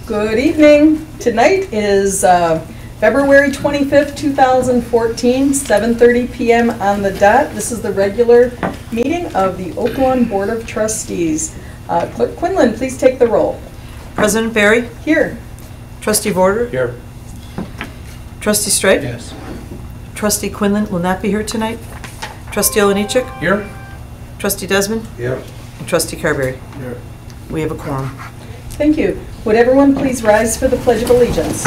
Good evening. Tonight is February 25th, 2014, 7:30 p.m. on the dot. This is the regular meeting of the Oak Lawn Board of Trustees. Clerk Quinlan, please take the roll. President Barry? Here. Trustee Vorder? Here. Trustee Straight? Yes. Trustee Quinlan will not be here tonight. Trustee Olenichik? Here. Trustee Desmond? Here. And Trustee Carberry? Here. We have a quorum. Thank you. Would everyone please rise for the Pledge of Allegiance?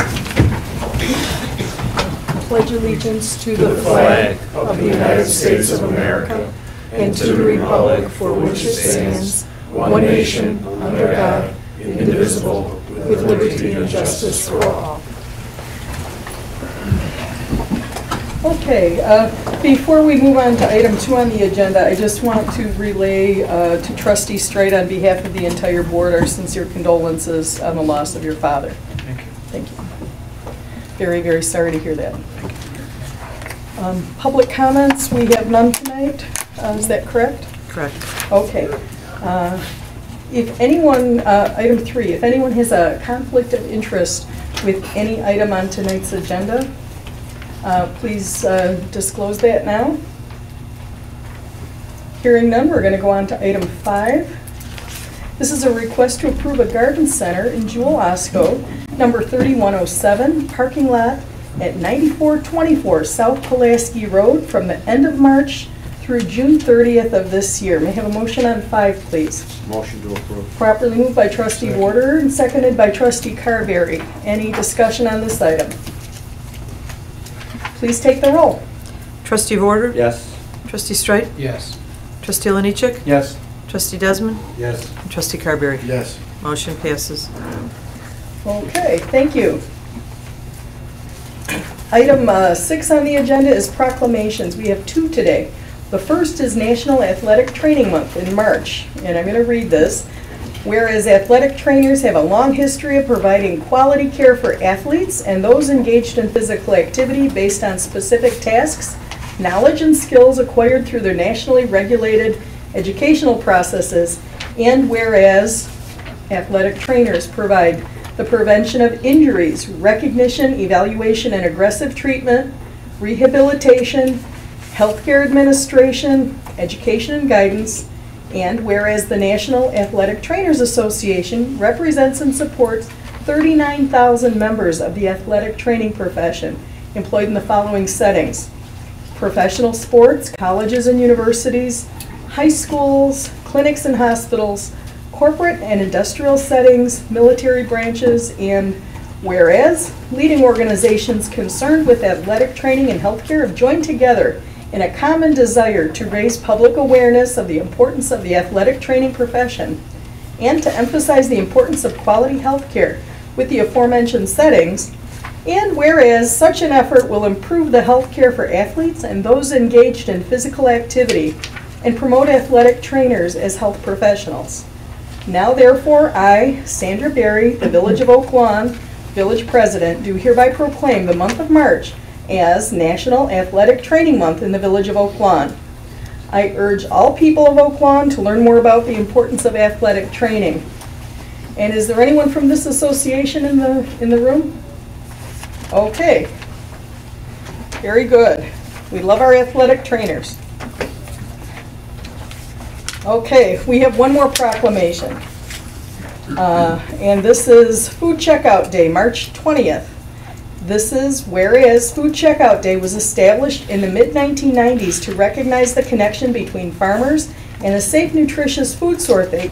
Pledge allegiance to the flag of the United States of America and to the republic for which it stands, one nation, under God, indivisible, with liberty and justice for all. Okay, before we move on to item 2 on the agenda, I just want to relay to Trustee Straight on behalf of the entire board our sincere condolences on the loss of your father. Thank you. Thank you. Very, very sorry to hear that. Thank you. Public comments, we have none tonight. Is that correct? Correct. Okay. If anyone, item 3, if anyone has a conflict of interest with any item on tonight's agenda, please disclose that now. Hearing none, we're going to go on to item 5. This is a request to approve a garden center in Jewel Osco, number 3107, parking lot at 9424 South Pulaski Road from the end of March through June 30th of this year. May I have a motion on 5, please? Motion to approve. Properly moved by Trustee Warder and seconded by Trustee Carberry. Any discussion on this item? Please take the roll. Trustee Vorder? Yes. Trustee Straight? Yes. Trustee Olenichik? Yes. Trustee Desmond? Yes. And Trustee Carberry? Yes. Motion passes. Okay, thank you. Item 6 on the agenda is proclamations. We have 2 today. The first is National Athletic Training Month in March, and I'm going to read this. Whereas athletic trainers have a long history of providing quality care for athletes and those engaged in physical activity based on specific tasks, knowledge, and skills acquired through their nationally regulated educational processes, and whereas athletic trainers provide the prevention of injuries, recognition, evaluation, and aggressive treatment, rehabilitation, healthcare administration, education and guidance, and whereas the National Athletic Trainers Association represents and supports 39,000 members of the athletic training profession employed in the following settings: professional sports, colleges and universities, high schools, clinics and hospitals, corporate and industrial settings, military branches, and whereas leading organizations concerned with athletic training and healthcare have joined together in a common desire to raise public awareness of the importance of the athletic training profession and to emphasize the importance of quality health care with the aforementioned settings, and whereas such an effort will improve the health care for athletes and those engaged in physical activity and promote athletic trainers as health professionals. Now therefore, I, Sandra Berry, the Village of Oak Lawn Village President, do hereby proclaim the month of March as National Athletic Training Month in the Village of Oak Lawn. I urge all people of Oak Lawn to learn more about the importance of athletic training. And is there anyone from this association in the room? Okay. Very good. We love our athletic trainers. Okay, we have one more proclamation. And this is Food Checkout Day, March 20th. This is whereas Food Checkout Day was established in the mid-1990s to recognize the connection between farmers and a safe, nutritious food source they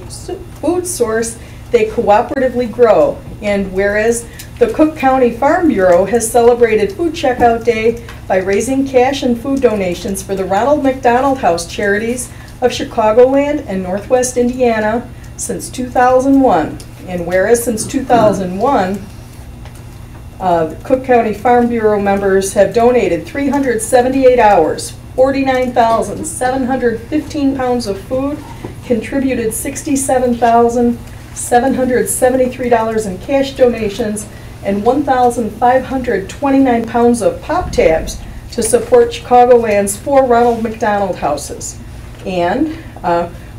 cooperatively grow. And whereas the Cook County Farm Bureau has celebrated Food Checkout Day by raising cash and food donations for the Ronald McDonald House Charities of Chicagoland and Northwest Indiana since 2001. And whereas since 2001, the Cook County Farm Bureau members have donated 378 hours, 49,715 pounds of food, contributed $67,773 in cash donations, and 1,529 pounds of pop tabs to support Chicagoland's 4 Ronald McDonald houses. And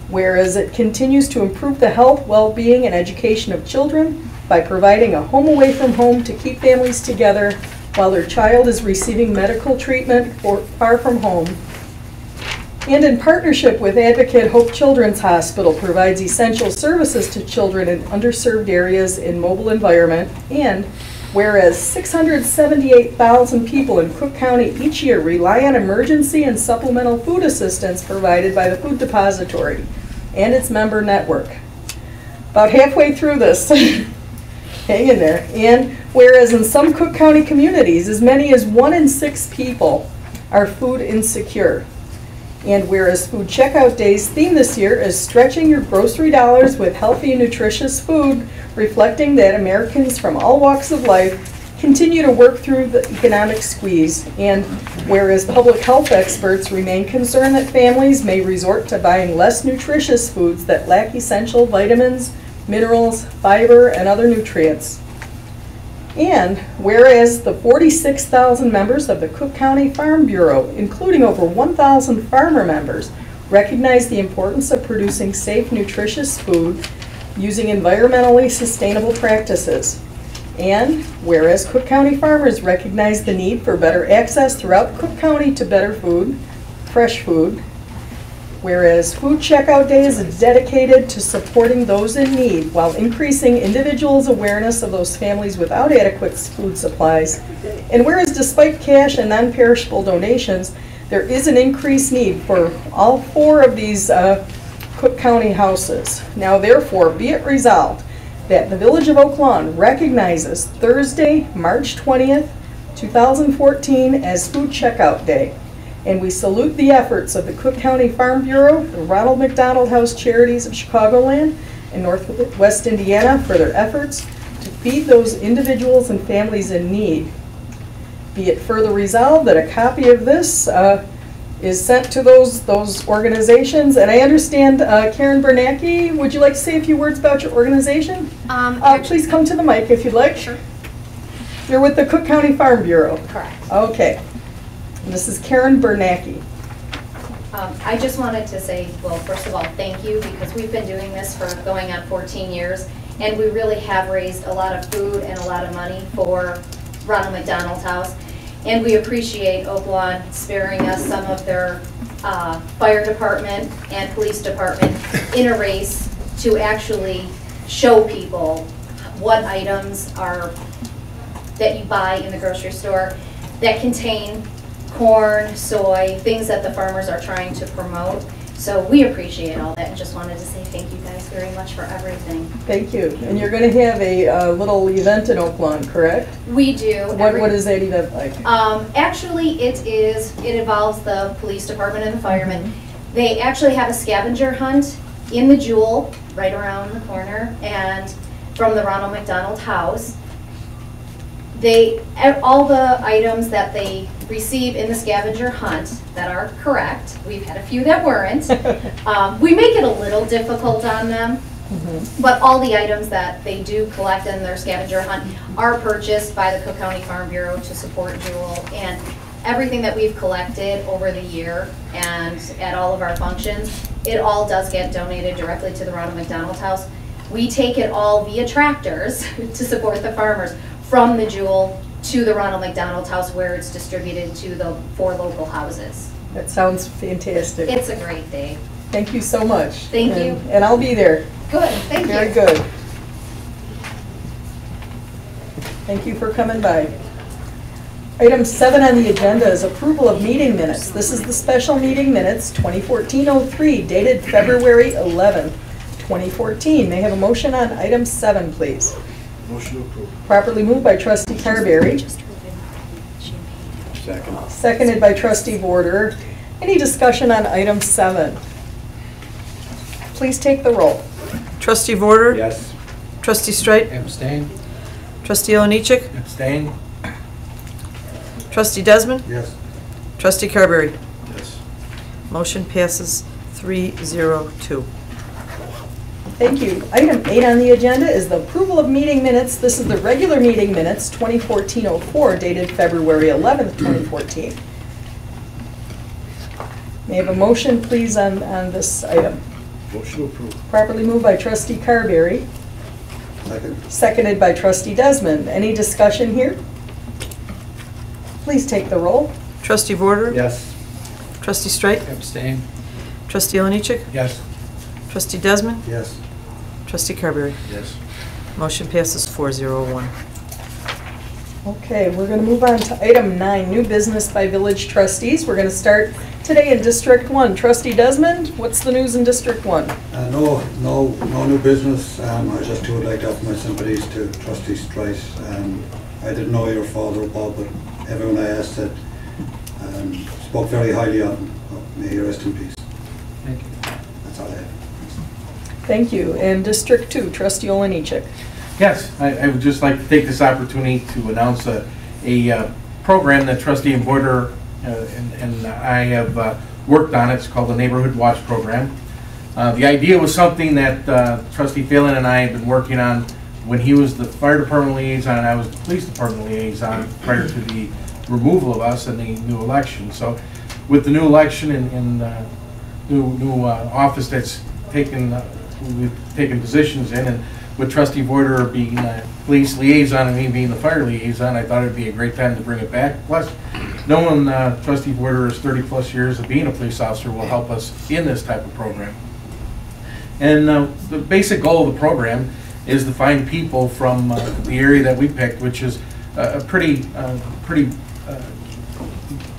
whereas it continues to improve the health, well-being, and education of children, by providing a home away from home to keep families together while their child is receiving medical treatment far from home. And in partnership with Advocate Hope Children's Hospital, provides essential services to children in underserved areas in mobile environment. And whereas 678,000 people in Cook County each year rely on emergency and supplemental food assistance provided by the Food Depository and its member network. About halfway through this, hang in there. And whereas in some Cook County communities, as many as 1 in 6 people are food insecure. And whereas Food Checkout Day's theme this year is stretching your grocery dollars with healthy and nutritious food, reflecting that Americans from all walks of life continue to work through the economic squeeze. And whereas public health experts remain concerned that families may resort to buying less nutritious foods that lack essential vitamins, minerals, fiber, and other nutrients. And whereas the 46,000 members of the Cook County Farm Bureau, including over 1,000 farmer members, recognize the importance of producing safe, nutritious food using environmentally sustainable practices. And whereas Cook County farmers recognize the need for better access throughout Cook County to better food, fresh food, whereas Food Checkout Day is dedicated to supporting those in need while increasing individuals' awareness of those families without adequate food supplies. And whereas despite cash and non-perishable donations, there is an increased need for all 4 of these Cook County houses. Now therefore, be it resolved that the Village of Oak Lawn recognizes Thursday, March 20th, 2014 as Food Checkout Day. And we salute the efforts of the Cook County Farm Bureau, the Ronald McDonald House Charities of Chicagoland, and Northwest Indiana for their efforts to feed those individuals and families in need. Be it further resolved that a copy of this is sent to those organizations. And I understand, Karen Bernacki, would you like to say a few words about your organization? Please come to the mic if you'd like. Sure. You're with the Cook County Farm Bureau. Correct. Okay. And this is Karen Bernacki. I just wanted to say, well, first of all, thank you, because we've been doing this for going on 14 years, and we really have raised a lot of food and a lot of money for Ronald McDonald's House. And we appreciate Oak Lawn sparing us some of their fire department and police department in a race to actually show people what items are that you buy in the grocery store that contain corn, soy, things that the farmers are trying to promote. So we appreciate all that and just wanted to say thank you guys very much for everything. Thank you. And you're going to have a little event in Oak Lawn, correct? We do. What is that event like? Actually, it involves the police department and the firemen. They actually have a scavenger hunt in the Jewel, right around the corner, and from the Ronald McDonald House. All the items that they receive in the scavenger hunt that are correct, we've had a few that weren't. We make it a little difficult on them, but all the items that they do collect in their scavenger hunt are purchased by the Cook County Farm Bureau to support Jewel. And everything that we've collected over the year and at all of our functions, it all does get donated directly to the Ronald McDonald House. We take it all via tractors to support the farmers from the Jewel to the Ronald McDonald House, where it's distributed to the 4 local houses. That sounds fantastic. It's a great day. Thank you so much. Thank you. And I'll be there. Good, thank you. Very good. Thank you for coming by. Item 7 on the agenda is approval of meeting minutes. This is the special meeting minutes, 2014-03, dated February 11th, 2014. May I have a motion on item 7, please? Motion approved. Properly moved by trustee Carberry. Second. Seconded by trustee Border. Any discussion on item 7? Please take the roll. Trustee Vorder? Yes. Trustee Streit? Abstain. Trustee Oliniechek? Abstain. Trustee Desmond? Yes. Trustee Carberry? Yes. Motion passes 3-0-2. Thank you. Item 8 on the agenda is the approval of meeting minutes. This is the regular meeting minutes, 2014-04, dated February 11th, 2014. May I have a motion, please, on this item? Motion approved. Properly moved by trustee Carberry. Second. Seconded by trustee Desmond. Any discussion here? Please take the roll. Trustee Vorder? Yes. Trustee Strike? Abstain. Trustee Oliniechek? Yes. Trustee Desmond? Yes. Trustee Carberry? Yes. Motion passes 401. Okay, we're going to move on to item 9, new business by village trustees. We're going to start today in District 1. Trustee Desmond, what's the news in District 1? No new business. I just would like to offer my sympathies to Trustee Strice. I didn't know your father, Bob, but everyone I asked said spoke very highly of him. May he rest in peace. Thank you. That's all I have. Thank you. And District 2, Trustee Oliniechek. Yes, I would just like to take this opportunity to announce a program that Trustee Vorder and I have worked on. It's called the Neighborhood Watch Program. The idea was something that Trustee Phelan and I have been working on when he was the fire department liaison and I was the police department liaison prior to the removal of us and the new election. So with the new election and new office that's we've taken positions in, and with Trustee Vorder being police liaison and me being the fire liaison, I thought it'd be a great time to bring it back. Plus, knowing Trustee Vorder's 30-plus years of being a police officer will help us in this type of program. And the basic goal of the program is to find people from the area that we picked, which is a pretty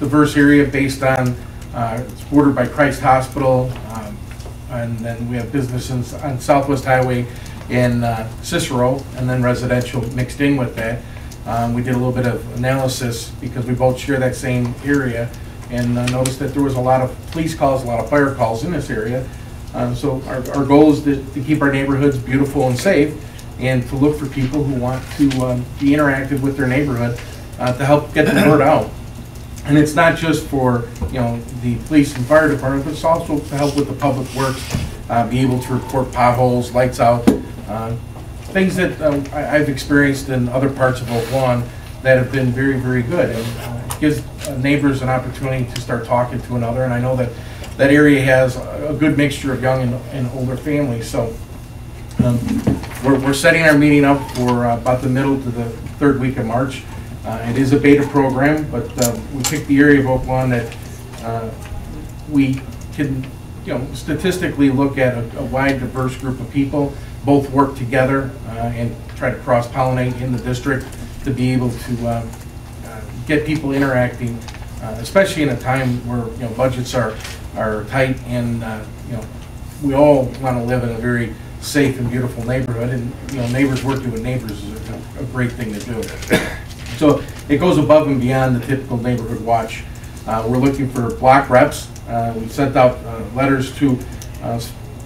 diverse area based on, it's bordered by Christ Hospital, and then we have businesses on Southwest Highway in Cicero, and then residential mixed in with that. We did a little bit of analysis because we both share that same area, and noticed that there was a lot of police calls, a lot of fire calls in this area. So our goal is to keep our neighborhoods beautiful and safe, and to look for people who want to be interactive with their neighborhood to help get the word out. And it's not just for the police and fire department, but it's also to help with the public works, be able to report potholes, lights out, things that I've experienced in other parts of Oak Lawn that have been very, very good. And it gives neighbors an opportunity to start talking to another. And I know that that area has a good mixture of young and older families. So we're setting our meeting up for about the middle to the third week of March. It is a beta program, but we picked the area of Oak Lawn that we can, statistically look at a wide, diverse group of people, both work together and try to cross-pollinate in the district to be able to get people interacting, especially in a time where budgets are tight, and we all want to live in a very safe and beautiful neighborhood, and neighbors working with neighbors is a great thing to do. So it goes above and beyond the typical neighborhood watch. We're looking for block reps. We sent out letters to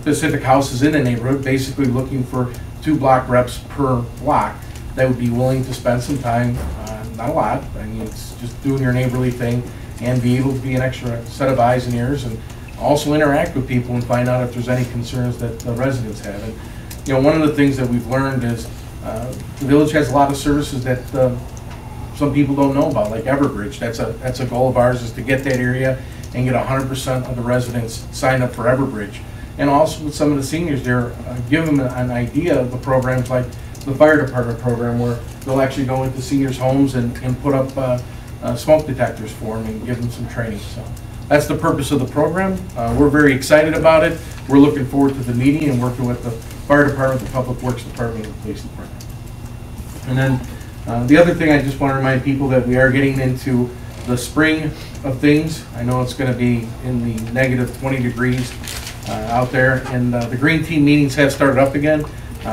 specific houses in the neighborhood, basically looking for 2 block reps per block that would be willing to spend some time, not a lot, I mean, it's just doing your neighborly thing, and be able to be an extra set of eyes and ears, and also interact with people and find out if there's any concerns that the residents have. And one of the things that we've learned is the village has a lot of services that some people don't know about, like Everbridge. That's a goal of ours, is to get that area and get 100% of the residents signed up for Everbridge. And also with some of the seniors there, give them an idea of the programs like the fire department program, where they'll actually go into seniors' homes and put up smoke detectors for them and give them some training. So that's the purpose of the program. We're very excited about it. We're looking forward to the meeting and working with the fire department, the public works department, and the police department. And then the other thing, I just want to remind people that we are getting into the spring of things. I know it's going to be in the negative 20 degrees out there, and the green team meetings have started up again.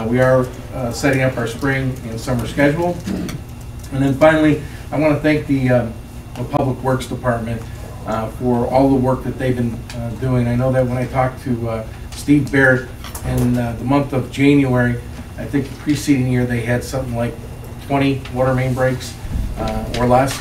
We are setting up our spring and summer schedule. And then finally, I want to thank the Public Works Department for all the work that they've been doing. I know that when I talked to Steve Barrett in the month of January, I think the preceding year they had something like 20 water main breaks or less.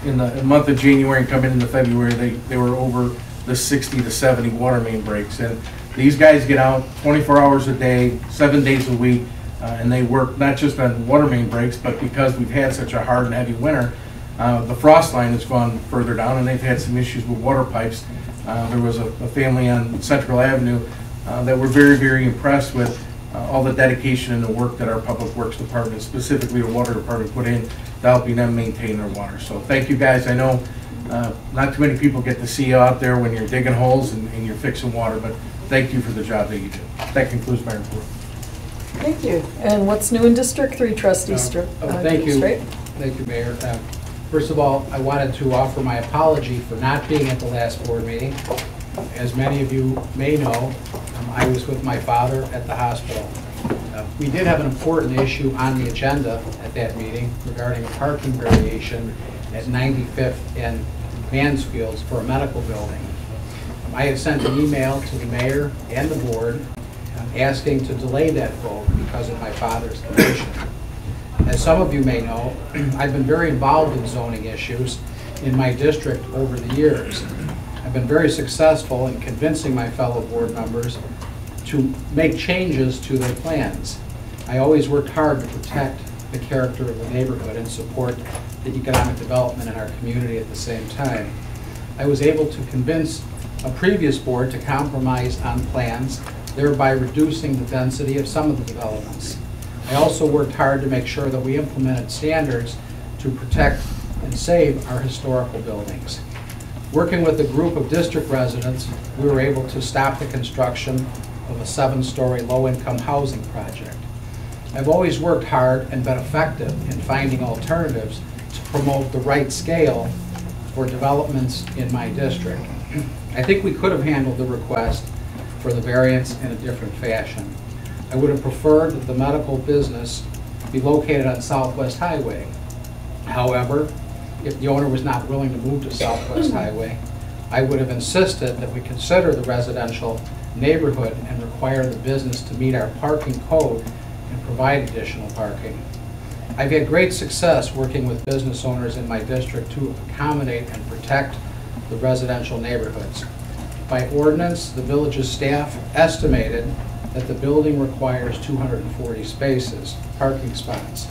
In the month of January and coming into February, they were over the 60 to 70 water main breaks. And these guys get out 24 hours a day, 7 days a week, and they work not just on water main breaks, but because we've had such a hard and heavy winter, the frost line has gone further down, and they've had some issues with water pipes. There was a family on Central Avenue that we're very, very impressed with all the dedication and the work that our Public Works Department, specifically the Water Department, put in to helping them maintain their water. So thank you guys. I know not too many people get to see you out there when you're digging holes and you're fixing water, but thank you for the job that you do. That concludes my report. Thank you. And what's new in District 3, Trustee Thank you. Thank you, Mayor. First of all, I wanted to offer my apology for not being at the last board meeting. As many of you may know, I was with my father at the hospital. We did have an important issue on the agenda at that meeting regarding a parking variation at 95th and Mansfields for a medical building. I had sent an email to the mayor and the board asking to delay that vote because of my father's condition. As some of you may know, I've been very involved in zoning issues in my district over the years. I've been very successful in convincing my fellow board members to make changes to their plans. I always worked hard to protect the character of the neighborhood and support the economic development in our community at the same time. I was able to convince a previous board to compromise on plans, thereby reducing the density of some of the developments. I also worked hard to make sure that we implemented standards to protect and save our historical buildings. Working with a group of district residents, we were able to stop the construction of a 7-story low-income housing project. I've always worked hard and been effective in finding alternatives to promote the right scale for developments in my district. I think we could have handled the request for the variance in a different fashion. I would have preferred that the medical business be located on Southwest Highway. However, if the owner was not willing to move to Southwest Highway, I would have insisted that we consider the residential neighborhood and require the business to meet our parking code and provide additional parking. I've had great success working with business owners in my district to accommodate and protect the residential neighborhoods. By ordinance, the village's staff estimated that the building requires 240 spaces, parking spots.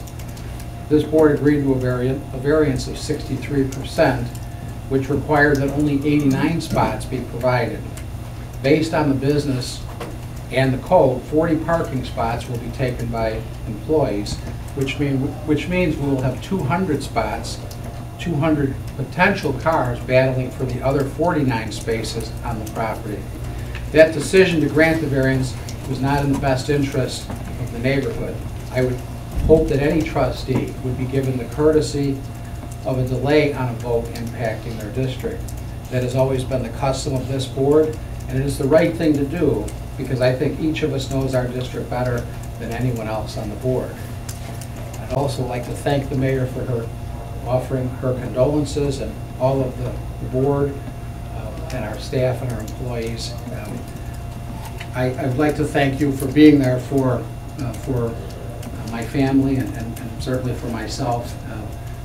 This board agreed to a variance of 63%, which required that only 89 spots be provided. Based on the business and the code, 40 parking spots will be taken by employees, which means we will have 200 spots, 200 potential cars battling for the other 49 spaces on the property. That decision to grant the variance was not in the best interest of the neighborhood. I would hope that any trustee would be given the courtesy of a delay on a vote impacting their district. That has always been the custom of this board, and it is the right thing to do because I think each of us knows our district better than anyone else on the board. I'd also like to thank the mayor for her offering her condolences and all of the board and our staff and our employees. I'd like to thank you for being there for my family and certainly for myself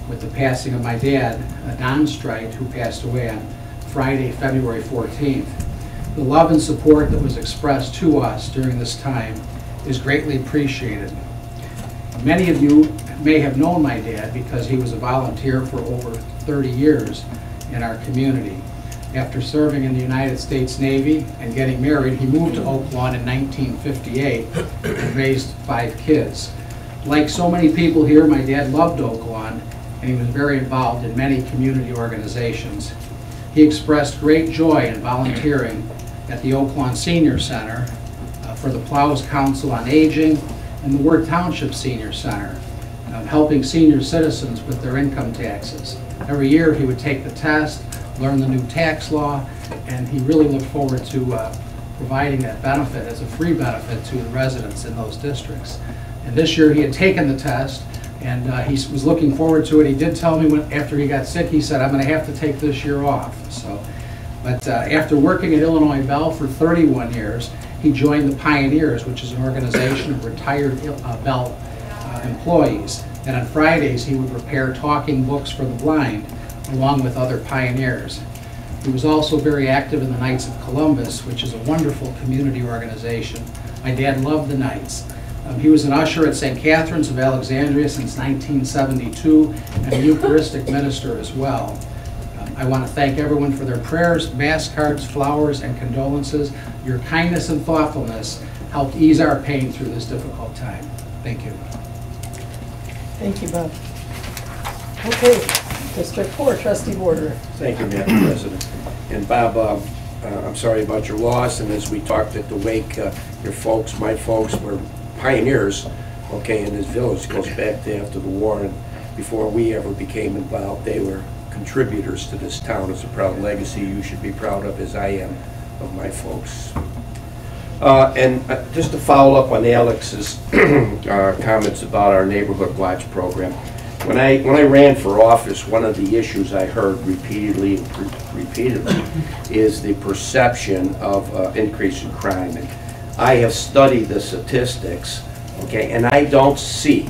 with the passing of my dad, Don Strite, who passed away on Friday, February 14th. The love and support that was expressed to us during this time is greatly appreciated. Many of you may have known my dad because he was a volunteer for over 30 years in our community. After serving in the United States Navy and getting married, he moved to Oak Lawn in 1958 and raised 5 kids. Like so many people here, my dad loved Oak Lawn, and he was very involved in many community organizations. He expressed great joy in volunteering at the Oak Lawn Senior Center, for the Plows Council on Aging, and the Worth Township Senior Center, helping senior citizens with their income taxes. Every year he would take the test, learn the new tax law, and he really looked forward to providing that benefit as a free benefit to the residents in those districts. And this year he had taken the test, and he was looking forward to it. He did tell me after he got sick, he said, I'm going to have to take this year off. But after working at Illinois Bell for 31 years, he joined the Pioneers, which is an organization of retired Bell employees. And on Fridays, he would prepare talking books for the blind, along with other pioneers. He was also very active in the Knights of Columbus, which is a wonderful community organization. My dad loved the Knights. He was an usher at St. Catherine's of Alexandria since 1972, and a Eucharistic minister as well. I want to thank everyone for their prayers, mass cards, flowers, and condolences. Your kindness and thoughtfulness helped ease our pain through this difficult time. Thank you. Thank you, Bob. Okay, District 4, Trustee Border. Thank you, Madam President. And Bob, I'm sorry about your loss, and as we talked at the wake, your folks, my folks, were pioneers, okay, in this village. It goes back to after the war, and before we ever became involved, they were contributors to this town. It's a proud legacy you should be proud of, as I am, of my folks. And just to follow up on Alex's comments about our Neighborhood Watch program, when I ran for office, one of the issues I heard repeatedly is the perception of increase in crime. And I have studied the statistics, okay, and I don't see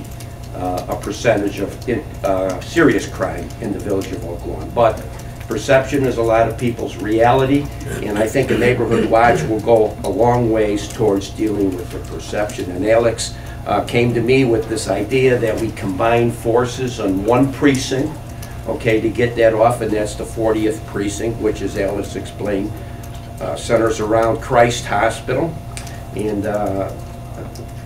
a percentage of serious crime in the village of Oak Lawn. But perception is a lot of people's reality, and I think a neighborhood watch will go a long ways towards dealing with the perception. And Alex came to me with this idea that we combine forces on one precinct, okay, to get that off, and that's the 40th precinct, which, as Alex explained, centers around Christ Hospital. And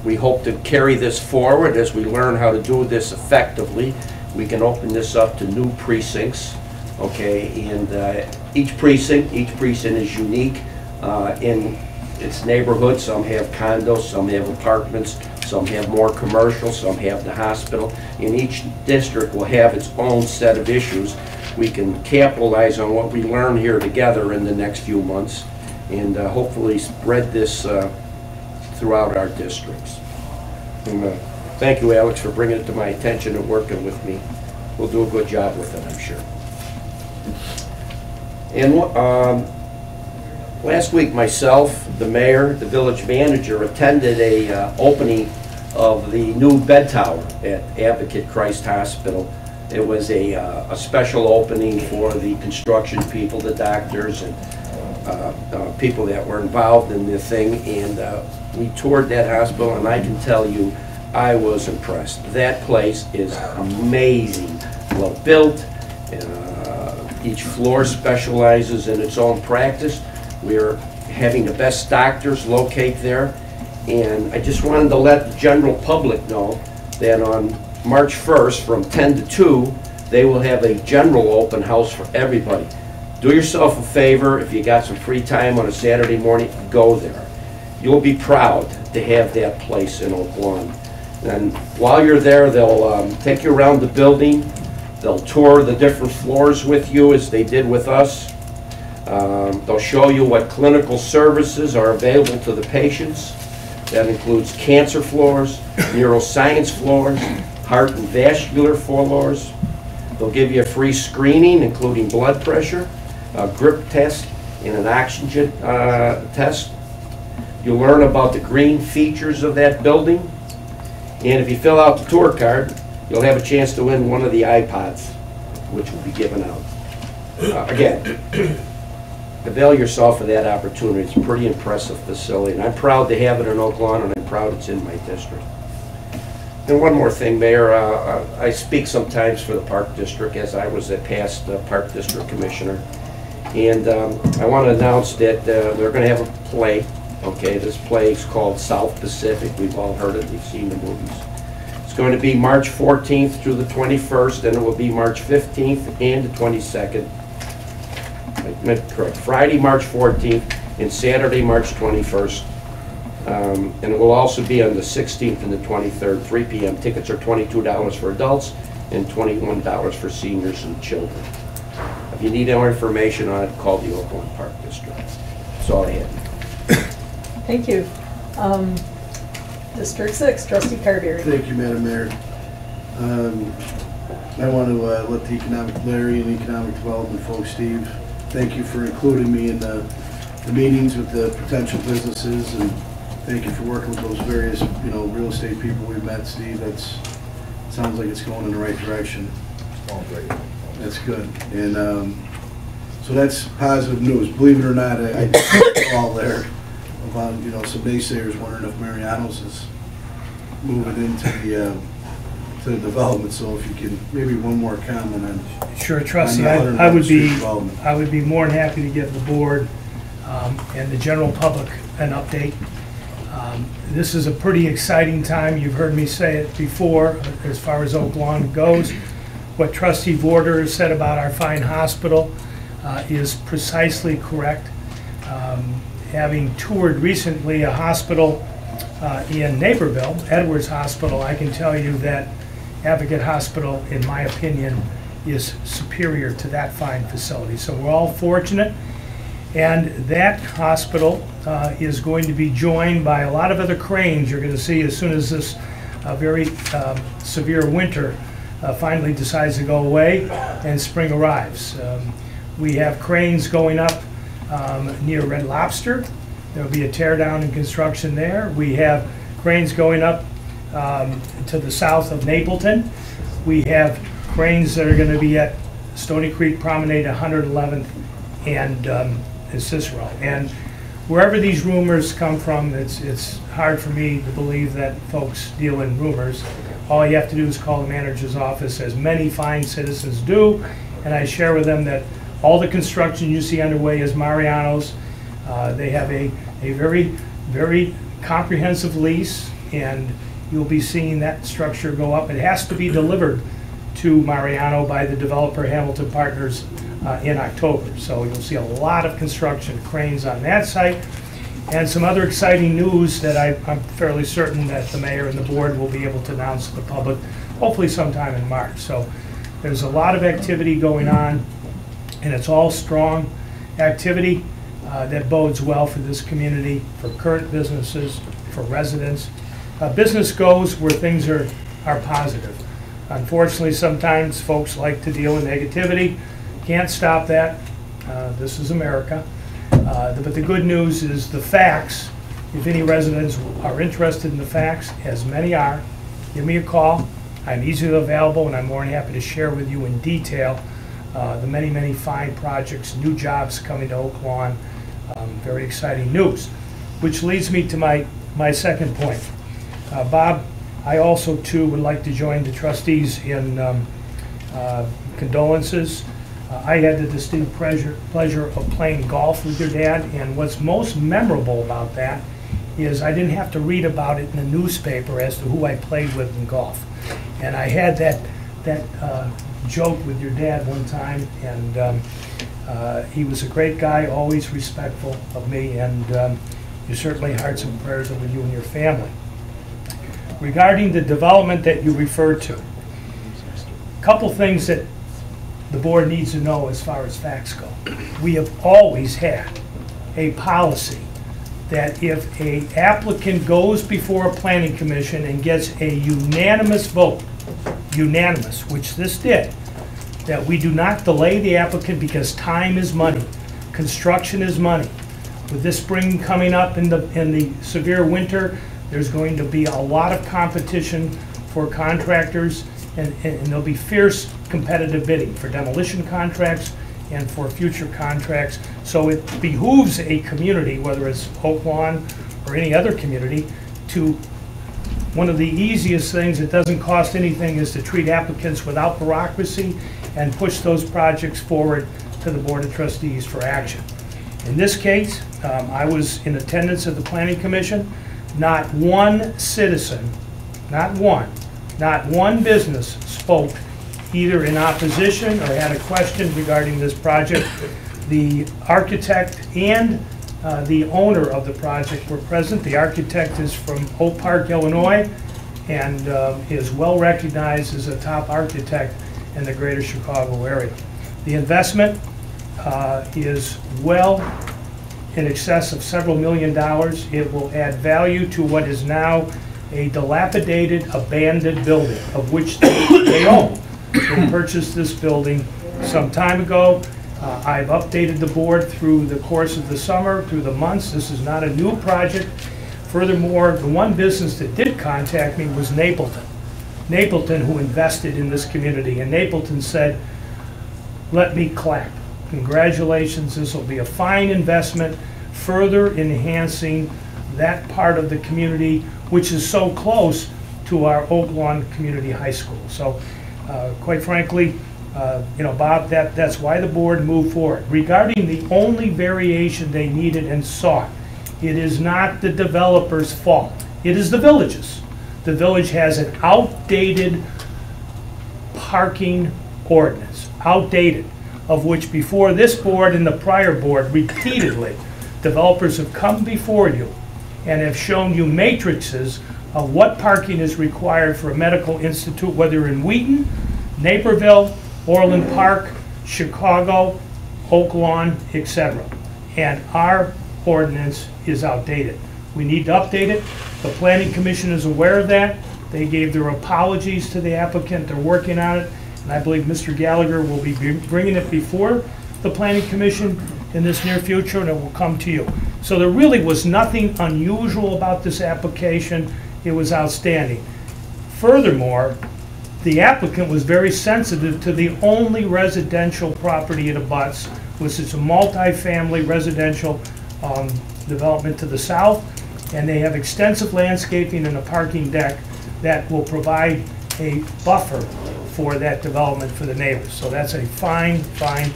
we hope to carry this forward as we learn how to do this effectively. We can open this up to new precincts, okay, and each precinct is unique in its neighborhood. Some have condos, some have apartments, some have more commercial, some have the hospital, and each district will have its own set of issues. We can capitalize on what we learn here together in the next few months, and hopefully spread this throughout our districts. And, thank you, Alex, for bringing it to my attention and working with me. We'll do a good job with it, I'm sure. And last week, myself, the mayor, the village manager attended a opening of the new bed tower at Advocate Christ Hospital. It was a special opening for the construction people, the doctors, and people that were involved in the thing. And we toured that hospital, and I can tell you, I was impressed. That place is amazing, well built. Each floor specializes in its own practice. We're having the best doctors locate there. And I just wanted to let the general public know that on March 1st from 10 to 2, they will have a general open house for everybody. Do yourself a favor, if you got some free time on a Saturday morning, go there. You'll be proud to have that place in Oak Lawn. And while you're there, they'll take you around the building. They'll tour the different floors with you as they did with us. They'll show you what clinical services are available to the patients. That includes cancer floors, neuroscience floors, heart and vascular floors. They'll give you a free screening, including blood pressure, a grip test, and an oxygen test. You'll learn about the green features of that building. And if you fill out the tour card, you'll have a chance to win one of the iPods, which will be given out. Again, avail yourself of that opportunity. It's a pretty impressive facility, and I'm proud to have it in Oak Lawn, and I'm proud it's in my district. And one more thing, Mayor, I speak sometimes for the Park District, as I was a past Park District Commissioner. And I want to announce that we're going to have a play. Okay, this play is called South Pacific. We've all heard it, we've seen the movies. It's going to be March 14th through the 21st, and it will be March 15th and the 22nd. Correct, Friday, March 14th, and Saturday, March 21st. And it will also be on the 16th and the 23rd, 3 p.m. Tickets are $22 for adults and $21 for seniors and children. If you need more information on it, call the Oak Lawn Park District. That's all I had. Thank you. District 6, Trustee Carberry. Thank you, Madam Mayor. I want to let the Larry and Economic Development folks, Steve, thank you for including me in the meetings with the potential businesses, and thank you for working with those various, real estate people we've met, Steve. Sounds like it's going in the right direction. Oh, great. That's good. And so that's positive news. Believe it or not, I did all there about, some naysayers wondering if Mariano's is moving into the development. So if you can, maybe one more comment on. Sure, Trustee. I would be more than happy to give the board and the general public an update. This is a pretty exciting time. You've heard me say it before as far as Oak Lawn goes. What Trustee Vorder said about our fine hospital is precisely correct. Having toured recently a hospital in Naperville, Edwards Hospital, I can tell you that Advocate Hospital, in my opinion, is superior to that fine facility. So we're all fortunate. And that hospital is going to be joined by a lot of other cranes you're going to see as soon as this very severe winter finally decides to go away and spring arrives. We have cranes going up near Red Lobster. There'll be a tear down and construction there. We have cranes going up to the south of Napleton. We have cranes that are going to be at Stony Creek Promenade, 111th, and Cicero. And wherever these rumors come from, it's hard for me to believe that folks deal in rumors. All you have to do is call the manager's office, as many fine citizens do, and I share with them that all the construction you see underway is Mariano's. They have a very, very comprehensive lease, and you'll be seeing that structure go up. It has to be delivered to Mariano by the developer Hamilton Partners in October. So you'll see a lot of construction cranes on that site. And some other exciting news that I'm fairly certain that the mayor and the board will be able to announce to the public, hopefully sometime in March. So there's a lot of activity going on, and it's all strong activity that bodes well for this community, for current businesses, for residents. Business goes where things are positive. Unfortunately, sometimes folks like to deal with negativity. Can't stop that. This is America. But the good news is the facts. If any residents are interested in the facts, as many are, give me a call. I'm easily available, and I'm more than happy to share with you in detail the many, many fine projects, new jobs coming to Oak Lawn. Very exciting news. Which leads me to my second point. Bob, I also too would like to join the trustees in condolences. I had the distinct pleasure of playing golf with your dad, and what's most memorable about that is I didn't have to read about it in the newspaper as to who I played with in golf. And I had that joke with your dad one time, and he was a great guy, always respectful of me, and you certainly hearts and prayers are with you and your family. Regarding the development that you referred to, a couple things that the board needs to know as far as facts go. We have always had a policy that if an applicant goes before a planning commission and gets a unanimous vote, unanimous, which this did, that we do not delay the applicant because time is money. Construction is money. With this spring coming up in the severe winter, there's going to be a lot of competition for contractors, and there'll be fierce competitive bidding for demolition contracts and for future contracts. So it behooves a community, whether it's Oak Lawn or any other community, to one of the easiest things that doesn't cost anything is to treat applicants without bureaucracy and push those projects forward to the Board of Trustees for action. In this case, I was in attendance at the Planning Commission. Not one citizen, not one business spoke either in opposition or had a question regarding this project. The architect and the owner of the project were present. The architect is from Oak Park, Illinois, and is well recognized as a top architect in the greater Chicago area. The investment is well in excess of several $1 million. It will add value to what is now a dilapidated, abandoned building, of which they own. They purchased this building some time ago. I've updated the board through the course of the summer, through the months. This is not a new project. Furthermore, the one business that did contact me was Napleton. Napleton, who invested in this community, and Napleton said, let me clap. Congratulations, this will be a fine investment, further enhancing that part of the community which is so close to our Oak Lawn Community High School. So quite frankly, Bob, that's why the board moved forward. Regarding the only variation they needed and sought It is not the developer's fault. It is the village's. The village has an outdated parking ordinance, outdated, of which before this board and the prior board repeatedly, developers have come before you and have shown you matrices of what parking is required for a medical institute, whether in Wheaton, Naperville, Orland Park, Chicago, Oak Lawn, etc. And our ordinance is outdated. We need to update it. The Planning Commission is aware of that. They gave their apologies to the applicant. They're working on it. And I believe Mr. Gallagher will be bringing it before the Planning Commission in this near future, and it will come to you. So there really was nothing unusual about this application. It was outstanding. Furthermore, the applicant was very sensitive to the only residential property it abuts, which is a multi-family residential development to the south, and they have extensive landscaping and a parking deck that will provide a buffer for that development for the neighbors. So that's a fine, fine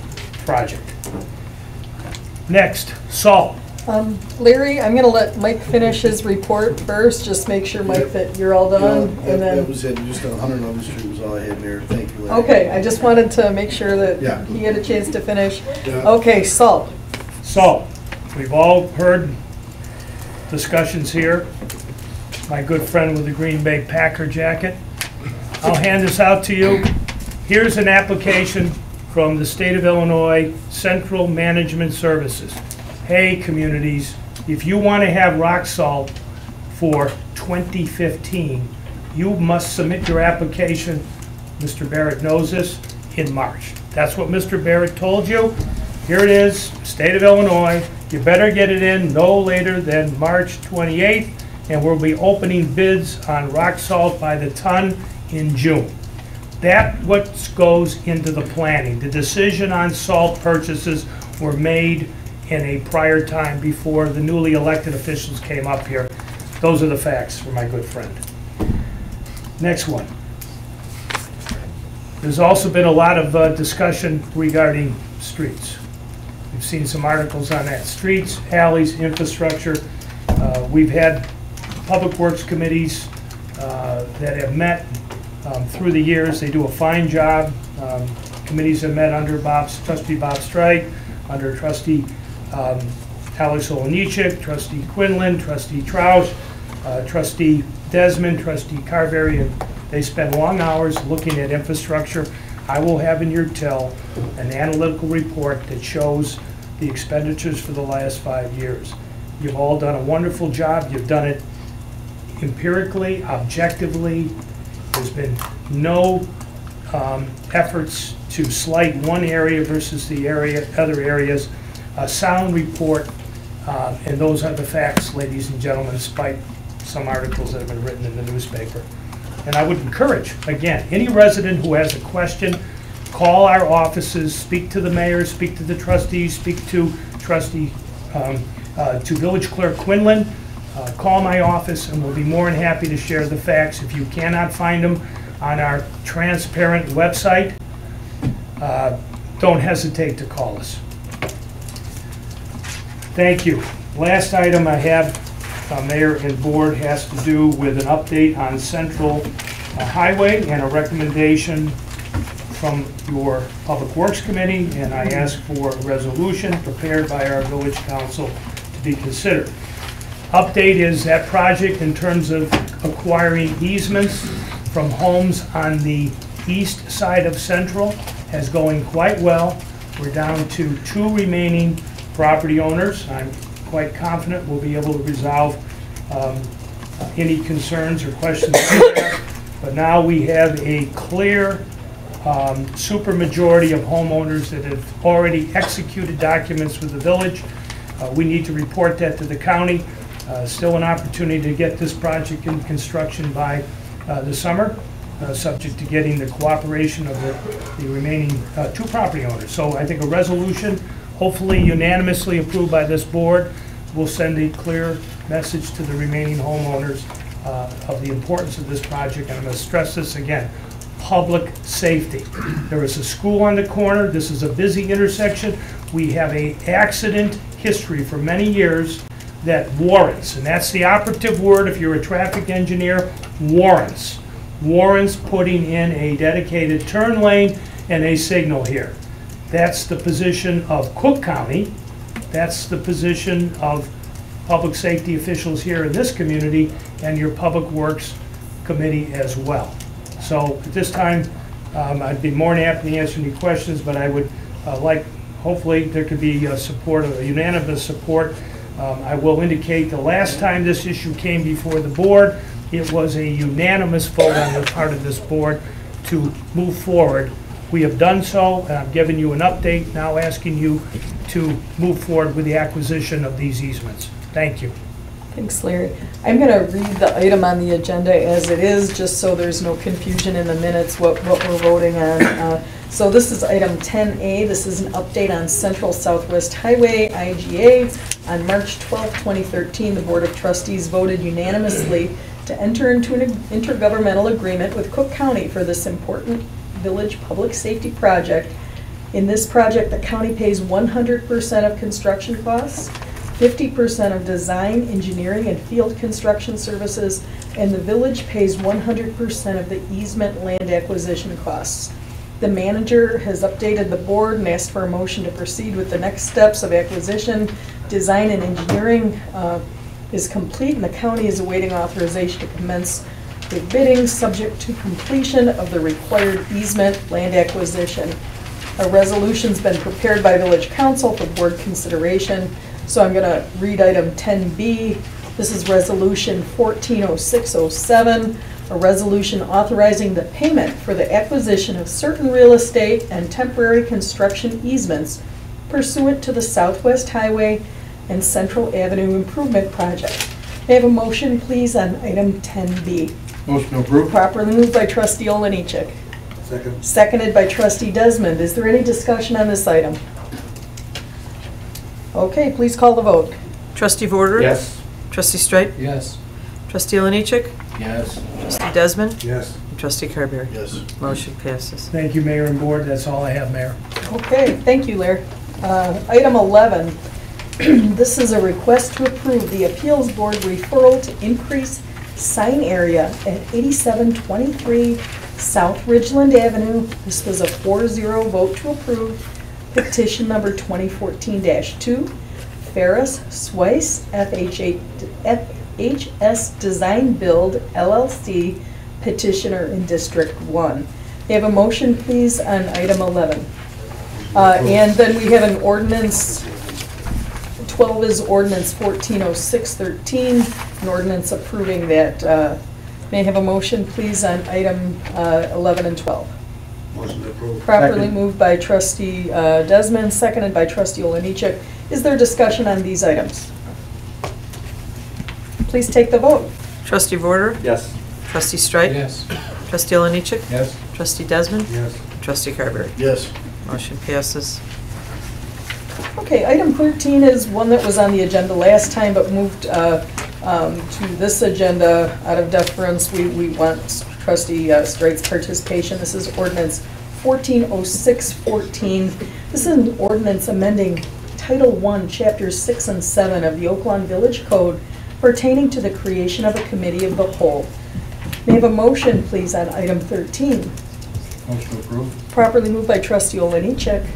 project. Next, salt. Larry, I'm going to let Mike finish his report first, just make sure, Mike, that you're all done, and That then... was it, just 100 Elm Street was all I had, Mayor. Thank you, Larry. Okay, I just wanted to make sure that Yeah. he had a chance to finish. Yeah. Okay, salt. So, we've all heard discussions here. My good friend with the Green Bay Packer jacket. I'll hand this out to you. Here's an application from the state of Illinois Central Management Services. Hey, communities, if you want to have rock salt for 2015, you must submit your application, Mr. Barrett knows this, in March. That's what Mr. Barrett told you. Here it is, state of Illinois. You better get it in no later than March 28th, and we'll be opening bids on rock salt by the ton in June. That's what goes into the planning. The decision on salt purchases were made in a prior time before the newly elected officials came up here. Those are the facts for my good friend. Next one. There's also been a lot of discussion regarding streets. We've seen some articles on that. Streets, alleys, infrastructure. We've had public works committees that have met through the years. They do a fine job. Committees have met under Trustee Bob Strike, under Trustee Alex Olenichik, Trustee Quinlan, Trustee Troush, Trustee Desmond, Trustee Carberry, and they spend long hours looking at infrastructure. I will have in your till an analytical report that shows the expenditures for the last 5 years. You've all done a wonderful job. You've done it empirically, objectively. There's been no efforts to slight one area versus the other areas. A sound report, and those are the facts, ladies and gentlemen, despite some articles that have been written in the newspaper. And I would encourage, again, any resident who has a question, call our offices, speak to the mayor, speak to the trustees, speak to Village Clerk Quinlan, call my office, and we'll be more than happy to share the facts. If you cannot find them on our transparent website, don't hesitate to call us. Thank you. Last item I have, Mayor and Board, has to do with an update on Central Highway and a recommendation from your Public Works Committee, and I ask for a resolution prepared by our Village Council to be considered. Update is that project in terms of acquiring easements from homes on the east side of Central is going quite well. We're down to 2 remaining property owners. I'm quite confident we'll be able to resolve any concerns or questions they have. But now we have a clear supermajority of homeowners that have already executed documents with the village. We need to report that to the county. Still an opportunity to get this project in construction by the summer, subject to getting the cooperation of the remaining 2 property owners. So I think a resolution, hopefully unanimously approved by this board, will send a clear message to the remaining homeowners of the importance of this project. And I'm going to stress this again, public safety. There is a school on the corner. This is a busy intersection. We have an accident history for many years that warrants, and that's the operative word if you're a traffic engineer, warrants. Warrants putting in a dedicated turn lane and a signal here. That's the position of Cook County. That's the position of public safety officials here in this community and your Public Works Committee as well. So at this time, I'd be more than happy to answer any questions, but I would like, hopefully there could be support, a unanimous support. I will indicate the last time this issue came before the board, it was a unanimous vote on the part of this board to move forward. We have done so, and I'm giving you an update now, asking you to move forward with the acquisition of these easements. Thank you. Thanks, Larry. I'm going to read the item on the agenda as it is, just so there's no confusion in the minutes what we're voting on. So this is item 10A. This is an update on Central Southwest Highway, IGA. On March 12, 2013, the Board of Trustees voted unanimously to enter into an intergovernmental agreement with Cook County for this important village public safety project. In this project, the county pays 100% of construction costs, 50% of design, engineering, and field construction services, and the village pays 100% of the easement land acquisition costs. The manager has updated the board and asked for a motion to proceed with the next steps of acquisition. Design and engineering is complete, and the county is awaiting authorization to commence with bidding subject to completion of the required easement land acquisition. A resolution's been prepared by Village Council for board consideration. So I'm going to read item 10B. This is resolution 140607, a resolution authorizing the payment for the acquisition of certain real estate and temporary construction easements pursuant to the Southwest Highway and Central Avenue Improvement Project. May I have a motion, please, on item 10B? Motion approved. Properly moved by trustee Olenichek. Second. Seconded by trustee Desmond. Is there any discussion on this item? Okay, please call the vote. Trustee Vorder? Yes. Trustee Streit? Yes. Trustee Olenichek? Yes. Trustee Desmond? Yes. And Trustee Carberry? Yes. Motion passes. Thank you, Mayor and Board. That's all I have, Mayor. Okay, thank you, Larry. Item 11, this is a request to approve the Appeals Board referral to increase sign area at 8723 South Ridgeland Avenue. This was a 4-0 vote to approve. Petition number 2014-2, Ferris Swice, FHS Design Build, LLC, petitioner in District 1. May I have a motion, please, on item 11? And then we have an ordinance, 12 is ordinance 140613, an ordinance approving that. May I have a motion, please, on item 11 and 12? Motion approved. Properly Second. moved by trustee Desmond, seconded by trustee Olenichek. Is there discussion on these items? Please take the vote. Trustee Vorder? Yes. Trustee Streit? Yes. Trustee Olenichek? Yes. Trustee Desmond? Yes. Trustee Carberry? Yes. Motion passes. Okay, item 13 is one that was on the agenda last time but moved to this agenda out of deference. We want trustee Streit's participation. This is ordinance 140614. This is an ordinance amending Title I, Chapters 6 and 7 of the Oaklawn Village Code pertaining to the creation of a committee of the whole. May I have a motion, please, on item 13? Motion approved. Properly moved by trustee Olenichek,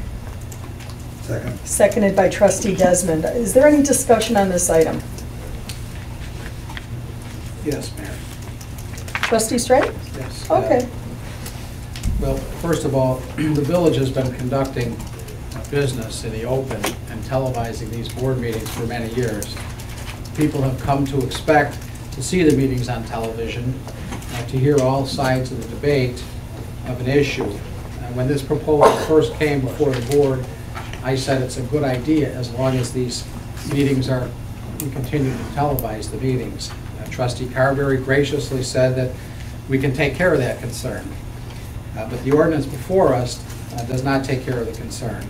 Second. seconded by trustee Desmond. Is there any discussion on this item? Yes, Mayor. Trustee Streit? Yes. Okay. Well, first of all, the village has been conducting business in the open and televising these board meetings for many years. People have come to expect to see the meetings on television, to hear all sides of the debate of an issue. When this proposal first came before the board, I said it's a good idea as long as these meetings are, we continue to televise the meetings. Trustee Carberry graciously said that we can take care of that concern. But the ordinance before us does not take care of the concern.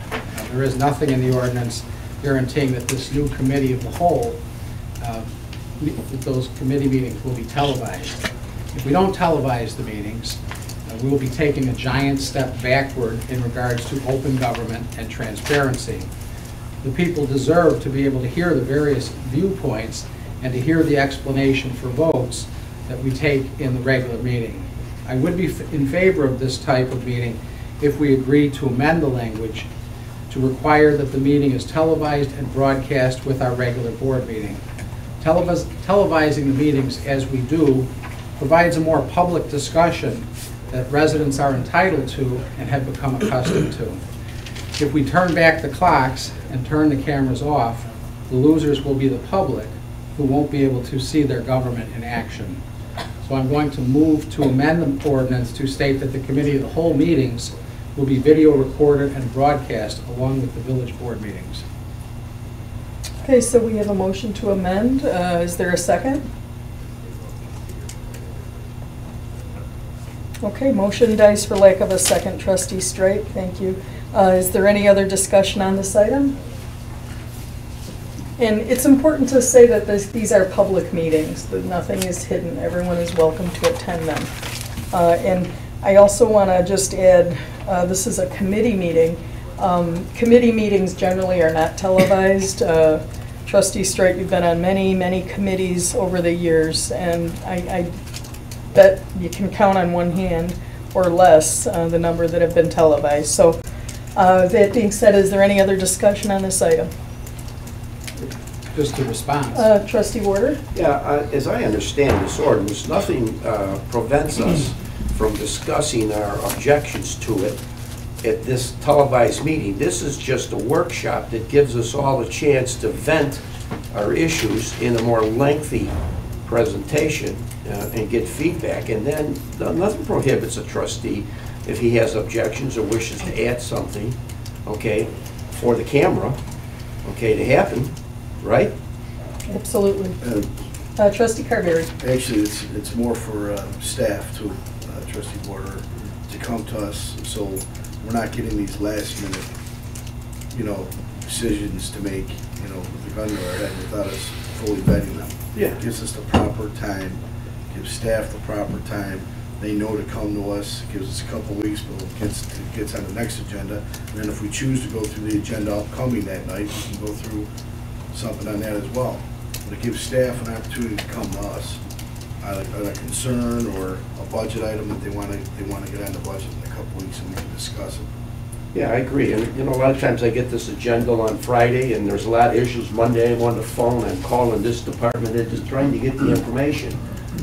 There is nothing in the ordinance guaranteeing that this new committee of the whole, that those committee meetings will be televised. If we don't televise the meetings, we will be taking a giant step backward in regards to open government and transparency. The people deserve to be able to hear the various viewpoints and to hear the explanation for votes that we take in the regular meeting. I would be in favor of this type of meeting if we agreed to amend the language to require that the meeting is televised and broadcast with our regular board meeting. Televising the meetings as we do provides a more public discussion that residents are entitled to and have become accustomed to. If we turn back the clocks and turn the cameras off, the losers will be the public, who won't be able to see their government in action. So I'm going to move to amend the ordinance to state that the committee of the whole meetings will be video recorded and broadcast along with the village board meetings. Okay, so we have a motion to amend. Is there a second? Okay, motion dies for lack of a second. Trustee Straight, thank you. Is there any other discussion on this item? And it's important to say that these are public meetings, that nothing is hidden. Everyone is welcome to attend them. And I also want to just add, this is a committee meeting. Committee meetings generally are not televised. Trustee Straight, you've been on many, many committees over the years, and I bet you can count on one hand or less the number that have been televised. So that being said, is there any other discussion on this item? Just a response. Trustee Warder? Yeah, as I understand this ordinance, nothing prevents us from discussing our objections to it at this televised meeting. This is just a workshop that gives us all a chance to vent our issues in a more lengthy presentation and get feedback. And then nothing prohibits a trustee, if he has objections or wishes to add something, okay, for the camera, okay, to happen, right? Absolutely. Trustee Carberry. Actually, it's more for staff to, Trustee Warder, to come to us, so we're not getting these last minute, decisions to make, with the gun to our head without us fully vetting them. Yeah. It gives us the proper time, gives staff the proper time. They know to come to us, gives us a couple weeks, but it gets on the next agenda. And then if we choose to go through the agenda upcoming that night, we can go through something on that as well. But it gives staff an opportunity to come to us on a concern or a budget item that they want to get on the budget in a couple weeks, and we can discuss it. Yeah, I agree. And, a lot of times I get this agenda on Friday, and there's a lot of issues. Monday, I'm on the phone, I'm calling this department, they're just trying to get the information,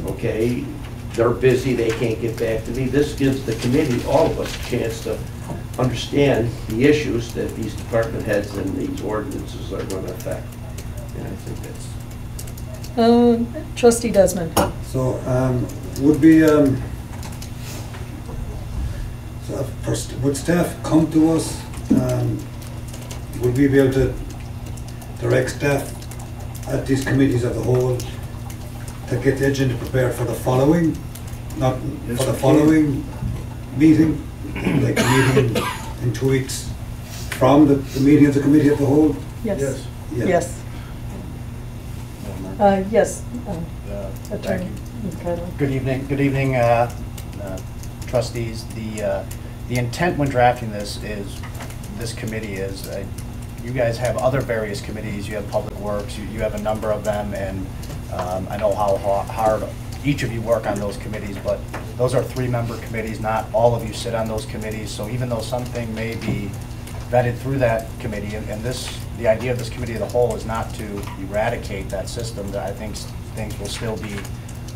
okay? They're busy, they can't get back to me. This gives the committee, all of us, a chance to understand the issues that these department heads and these ordinances are going to affect. And I think that's... Trustee Desmond. So, would staff come to us? Would we be able to direct staff at these committees of the whole to get the agenda prepared for the following, not Yes, for the we following meeting, like a meeting in 2 weeks from the meeting of the committee of the whole? Yes. Yeah. Yes. Yes. Attorney. Okay. Good evening, trustees. The intent when drafting this committee is, you guys have other various committees. You have Public Works, you have a number of them, and I know how hard each of you work on those committees, but those are 3-member committees. Not all of you sit on those committees, so even though something may be vetted through that committee, and the idea of this committee of the whole is not to eradicate that system. That I think things will still be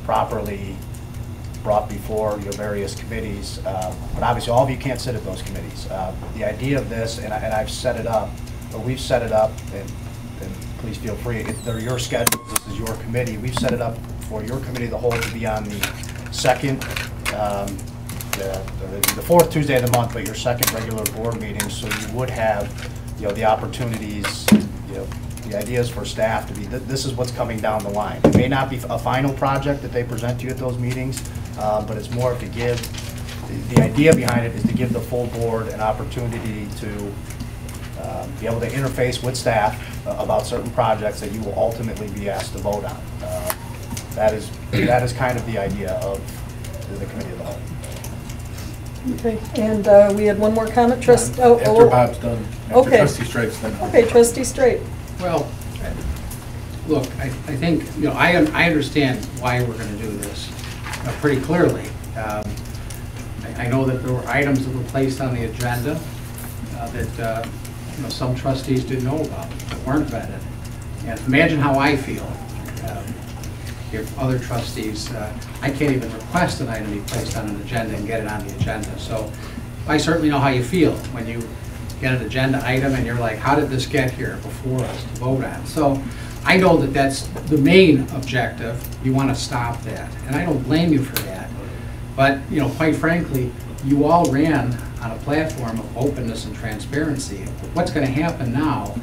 properly brought before your various committees, but obviously all of you can't sit at those committees. The idea of this, and I've set it up, or we've set it up, and please feel free, if they're your schedules, this is your committee, we've set it up for your committee of the whole to be on the second, the fourth Tuesday of the month, but your second regular board meeting, so you would have, the opportunities, the ideas for staff to be, this is what's coming down the line. It may not be a final project that they present to you at those meetings, but it's more to give, the idea behind it is to give the full board an opportunity to be able to interface with staff about certain projects that you will ultimately be asked to vote on. That is kind of the idea of the committee of the whole. Okay, and we had one more comment, After Bob's done, after Okay. trustee Strike's done. Okay, trustee Straight. Well, look, I think, I understand why we're going to do this pretty clearly. I know that there were items that were placed on the agenda that some trustees didn't know about, that weren't vetted. And imagine how I feel if other trustees, I can't even request an item be placed on an agenda and get it on the agenda. So I certainly know how you feel when you get an agenda item and you're like, how did this get here before us to vote on? So I know that that's the main objective. You want to stop that, and I don't blame you for that. But, quite frankly, you all ran on a platform of openness and transparency. What's going to happen now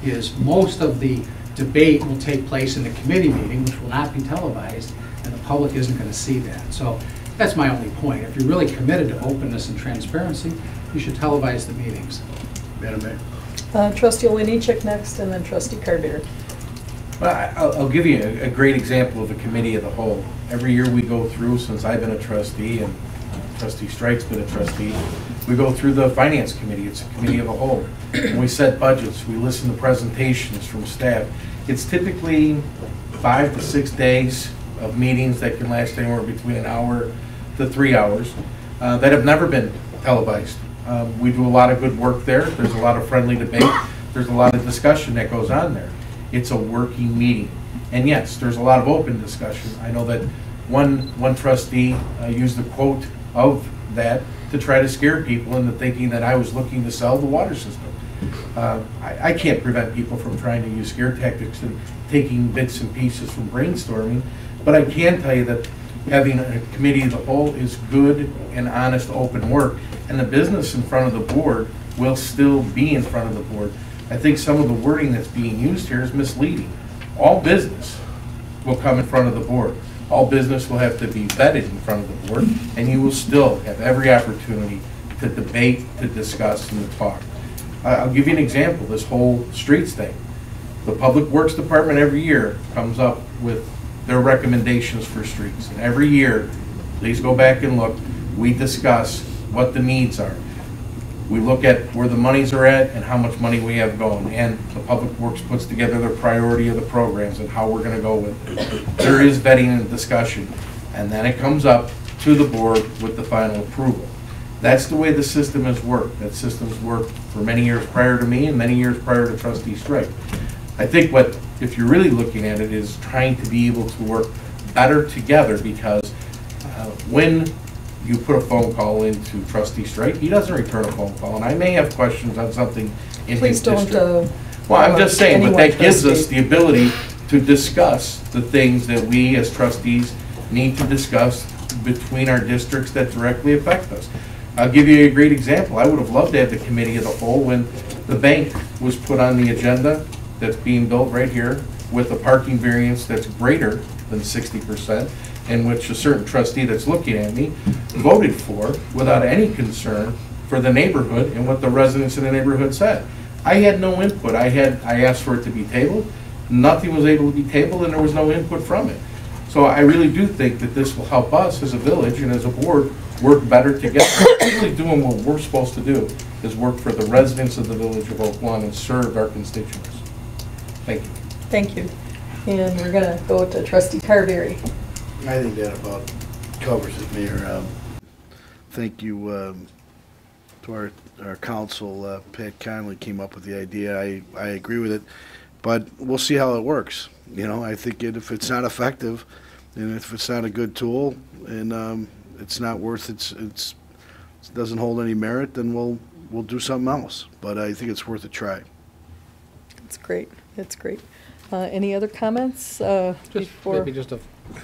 is most of the debate will take place in the committee meeting, which will not be televised, and the public isn't going to see that. So that's my only point. If you're really committed to openness and transparency, you should televise the meetings. Madam Mayor. Trustee Oliniechek next, and then trustee Carbier. Well, I'll give you a great example of a committee of the whole. Every year we go through, since I've been a trustee and trustee Strike's been a trustee, we go through the finance committee. It's a committee of a whole. When we set budgets, we listen to presentations from staff. It's typically 5 to 6 days of meetings that can last anywhere between an hour to 3 hours that have never been televised. We do a lot of good work there. There's a lot of friendly debate. There's a lot of discussion that goes on there. It's a working meeting. And yes, there's a lot of open discussion. I know that one trustee used the quote of that to try to scare people into thinking that I was looking to sell the water system. I can't prevent people from trying to use scare tactics and taking bits and pieces from brainstorming, but I can tell you that having a committee of the whole is good and honest, open work, and the business in front of the board will still be in front of the board. I think some of the wording that's being used here is misleading. All business will come in front of the board. All business will have to be vetted in front of the board, and you will still have every opportunity to debate, to discuss, and to talk. I'll give you an example, this whole streets thing. The Public Works Department every year comes up with their recommendations for streets. And every year, please go back and look, we discuss what the needs are. We look at where the monies are at and how much money we have going. And the Public Works puts together the priority of the programs and how we're going to go with it. There is vetting and discussion. And then it comes up to the board with the final approval. That's the way the system has worked. That system's worked for many years prior to me and many years prior to Trustee Strike. I think what, if you're really looking at it, is trying to be able to work better together, because when you put a phone call into Trustee Strike, he doesn't return a phone call, and I may have questions on something in his district. Please don't. Well, I'm just saying, but that gives us trustee. the ability to discuss the things that we as trustees need to discuss between our districts that directly affect us. I'll give you a great example. I would have loved to have the committee of the whole when the bank was put on the agenda that's being built right here with a parking variance that's greater than 60%, in which a certain trustee that's looking at me voted for without any concern for the neighborhood and what the residents in the neighborhood said. I had no input. I asked for it to be tabled. Nothing was able to be tabled, and there was no input from it. So I really do think that this will help us as a village and as a board work better together. Really doing what we're supposed to do, is work for the residents of the village of Oak Lawn and serve our constituents. Thank you. Thank you. And we're going to go to trustee Carberry. I think that about covers it, Mayor. Thank you to our council. Pat Conley came up with the idea. I agree with it, but we'll see how it works. I think if it's not effective, and if it's not a good tool, and it's not worth it doesn't hold any merit, then we'll do something else. But I think it's worth a try. It's great. It's great. Any other comments before? Maybe just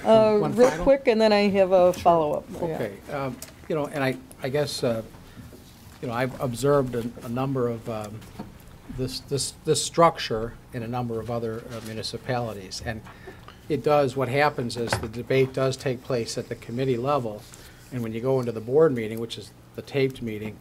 one real final? quick, and then I have a follow-up. Okay. And I guess I've observed a number of this structure in a number of other municipalities, and what happens is the debate does take place at the committee level, and when you go into the board meeting, which is the taped meeting,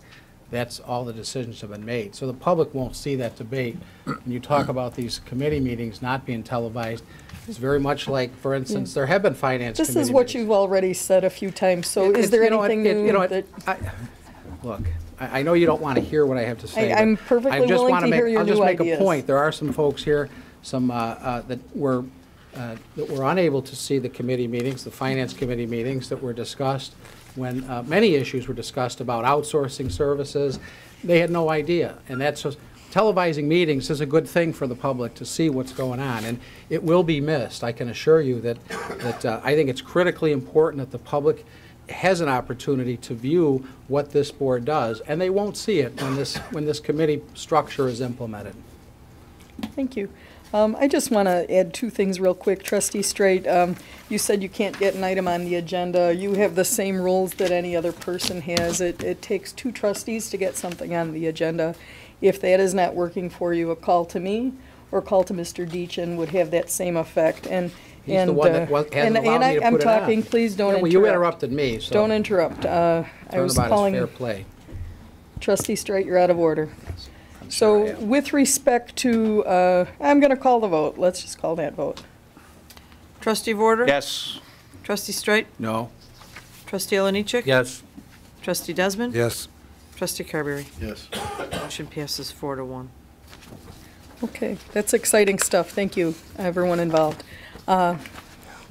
that's all the decisions have been made. So the public won't see that debate. When you talk about these committee meetings not being televised, it's very much like, for instance, there have been finance committee This is what meetings. you've already said a few times, so is there anything new that? Look, I know you don't want to hear what I have to say. I'm but perfectly I just willing wanna to hear make- your I'll just new make a ideas. point. There are some folks here, that were unable to see the committee meetings, the finance committee meetings that were discussed when many issues were discussed about outsourcing services. They had no idea, and that's just, televising meetings is a good thing for the public to see what's going on, and it will be missed. I can assure you that I think it's critically important that the public has an opportunity to view what this board does, and they won't see it when this committee structure is implemented. Thank you. I just want to add two things real quick. Trustee Straight, you said you can't get an item on the agenda. You have the same rules that any other person has. It takes two trustees to get something on the agenda. If that is not working for you, a call to me or a call to Mr. Deachin would have that same effect. And He's the one that hasn't allowed me to I'm put it on. talking, please don't Yeah, interrupt. well, you interrupted me, so. Don't interrupt. I was Turnabout is calling. fair play. Trustee Straight, you're out of order. I'm sure I So am. with respect to, I'm going to call the vote. Let's just call that vote. Trustee Vorder? Yes. Trustee Straight? No. Trustee Oliniechek? Yes. Trustee Desmond? Yes. Trustee Carberry? Yes. Motion passes 4-1. Okay, that's exciting stuff. Thank you, everyone involved.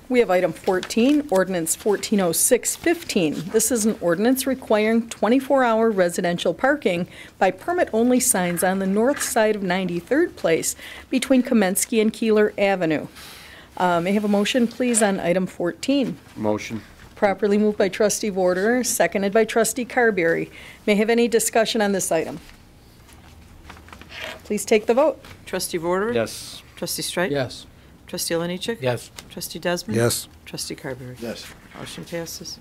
We have item 14, ordinance 140615. This is an ordinance requiring 24-hour residential parking by permit-only signs on the north side of 93rd Place between Kamensky and Keeler Avenue. May I have a motion, please, on item 14? Motion. Properly moved by trustee Vorder, seconded by trustee Carberry. May I have any discussion on this item? Please take the vote. Trustee Vorder? Yes. Trustee Straight? Yes. Trustee Oliniechek? Yes. Trustee Desmond? Yes. Trustee Carberry? Yes. Motion passes.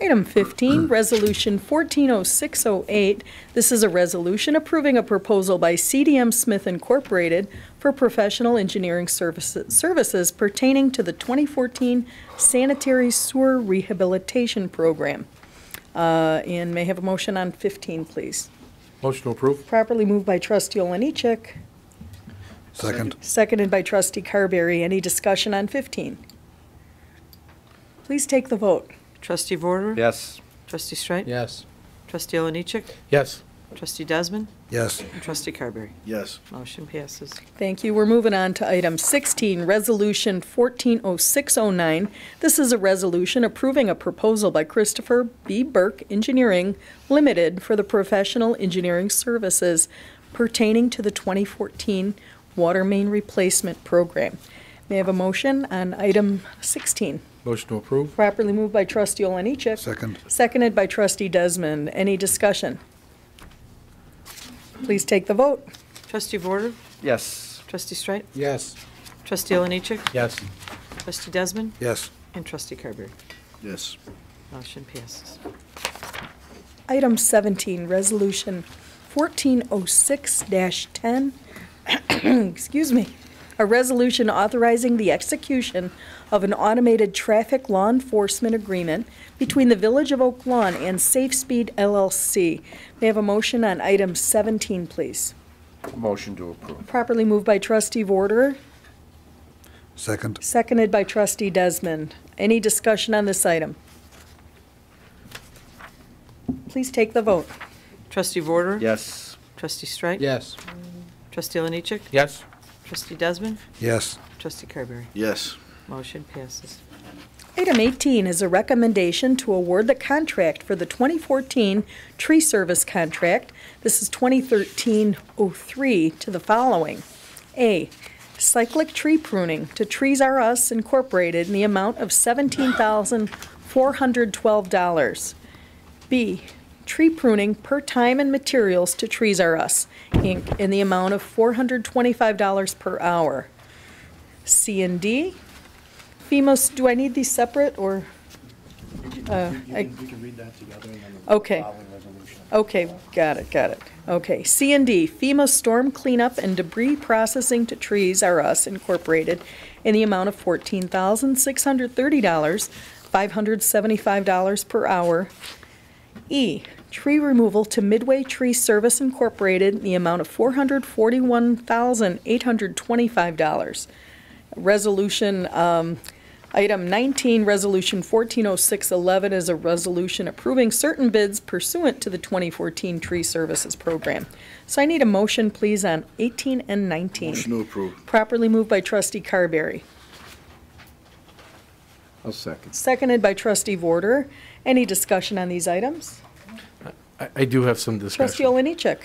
Item 15, Resolution 140608. This is a resolution approving a proposal by CDM Smith Incorporated for professional engineering services pertaining to the 2014 Sanitary Sewer Rehabilitation Program. And may I have a motion on 15, please? Motion to approve? Properly moved by trustee Oliniechek, Second. seconded by trustee Carberry. Any discussion on 15? Please take the vote. Trustee Vorder? Yes. Trustee Straight? Yes. Trustee Oliniechek? Yes. Trustee Desmond? Yes. And Trustee Carberry? Yes. Motion passes. Thank you. We're moving on to item 16, Resolution 140609. This is a resolution approving a proposal by Christopher B. Burke Engineering Limited for the professional engineering services pertaining to the 2014 Water Main Replacement Program. May I have a motion on item 16? Motion to approve? Properly moved by trustee Oliniechek. Second. Seconded by trustee Desmond. Any discussion? Please take the vote. Trustee Vorder? Yes. Trustee Straight? Yes. Trustee Oliniechek? Yes. Trustee Desmond? Yes. And Trustee Carberry? Yes. Motion passes. Item 17, Resolution 1406-10. Excuse me. A resolution authorizing the execution of an automated traffic law enforcement agreement between the Village of Oak Lawn and Safe Speed LLC. May I have a motion on item 17, please? Motion to approve. Properly moved by trustee Vorder, Second. seconded by trustee Desmond. Any discussion on this item? Please take the vote. Trustee Vorder? Yes. Trustee Straight? Yes. Trustee Oliniechek? Yes. Trustee Desmond? Yes. Trustee Carberry? Yes. Motion passes. Item 18 is a recommendation to award the contract for the 2014 tree service contract. This is 2013-03 to the following. A, cyclic tree pruning to Trees R Us Incorporated in the amount of $17,412. B, tree pruning per time and materials to Trees R Us, Inc. in the amount of $425 per hour. C and D, FEMA, do I need these separate, or? We can read that together and then Okay. following resolution. Okay, got it. Okay, C and D, FEMA storm cleanup and debris processing to Trees R Us Incorporated in the amount of $14,630, $575 per hour. E, tree removal to Midway Tree Service Incorporated in the amount of $441,825. Resolution Item 19, Resolution 140611 is a resolution approving certain bids pursuant to the 2014 Tree Services Program. So I need a motion, please, on 18 and 19. Motion to approve. Properly moved by trustee Carberry. I'll second. Seconded by trustee Vorder. Any discussion on these items? I do have some Trustee discussion. Oliniechek.